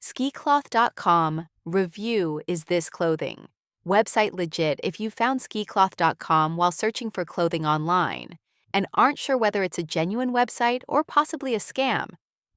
Skicloth.com review Is this clothing? Website legit if you found skicloth.com while searching for clothing online and aren't sure whether it's a genuine website or possibly a scam.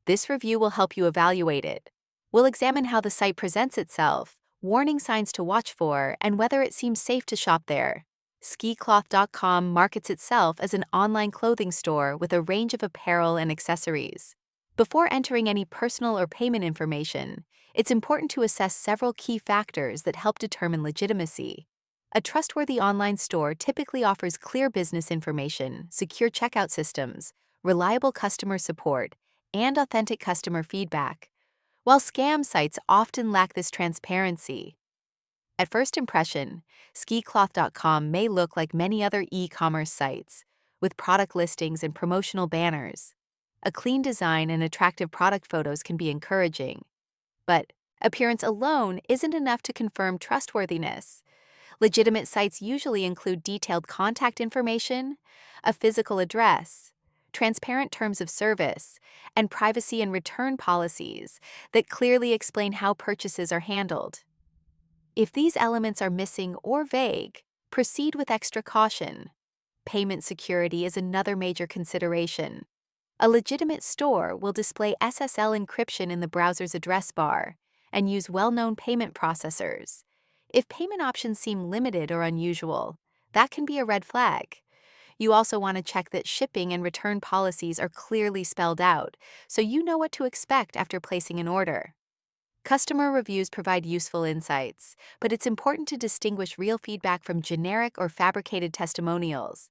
This review will help you evaluate it. We'll examine how the site presents itself, warning signs to watch for, and whether it seems safe to shop there. Skicloth.com markets itself as an online clothing store with a range of apparel and accessories. Before entering any personal or payment information, it's important to assess several key factors that help determine legitimacy. A trustworthy online store typically offers clear business information, secure checkout systems, reliable customer support, and authentic customer feedback, while scam sites often lack this transparency. At first impression, skicloth.com may look like many other e-commerce sites, with product listings and promotional banners. A clean design and attractive product photos can be encouraging, but appearance alone isn't enough to confirm trustworthiness. Legitimate sites usually include detailed contact information, a physical address, transparent terms of service, and privacy and return policies that clearly explain how purchases are handled. If these elements are missing or vague, proceed with extra caution. Payment security is another major consideration. A legitimate store will display SSL encryption in the browser's address bar and use well-known payment processors. If payment options seem limited or unusual, that can be a red flag. You also want to check that shipping and return policies are clearly spelled out, so you know what to expect after placing an order. Customer reviews provide useful insights, but it's important to distinguish real feedback from generic or fabricated testimonials.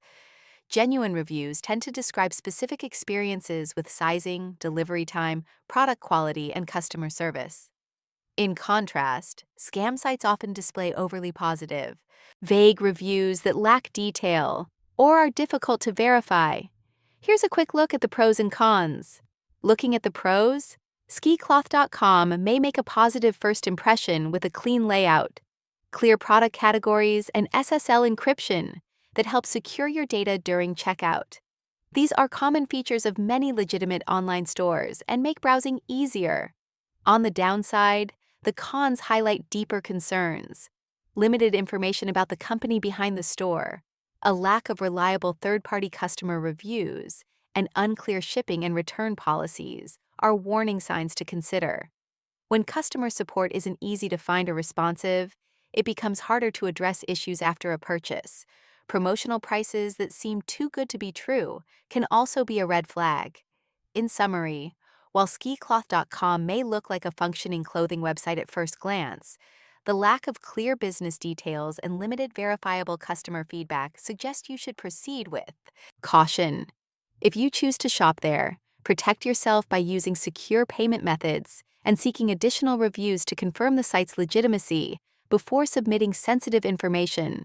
Genuine reviews tend to describe specific experiences with sizing, delivery time, product quality, and customer service. In contrast, scam sites often display overly positive, vague reviews that lack detail or are difficult to verify. Here's a quick look at the pros and cons. Looking at the pros, skicloth.com may make a positive first impression with a clean layout, clear product categories, and SSL encryption that help secure your data during checkout. These are common features of many legitimate online stores and make browsing easier. On the downside, the cons highlight deeper concerns: limited information about the company behind the store, a lack of reliable third-party customer reviews, and unclear shipping and return policies are warning signs to consider. When customer support isn't easy to find or responsive, it becomes harder to address issues after a purchase. Promotional prices that seem too good to be true can also be a red flag. In summary, while skicloth.com may look like a functioning clothing website at first glance, the lack of clear business details and limited verifiable customer feedback suggest you should proceed with caution. If you choose to shop there, protect yourself by using secure payment methods and seeking additional reviews to confirm the site's legitimacy before submitting sensitive information.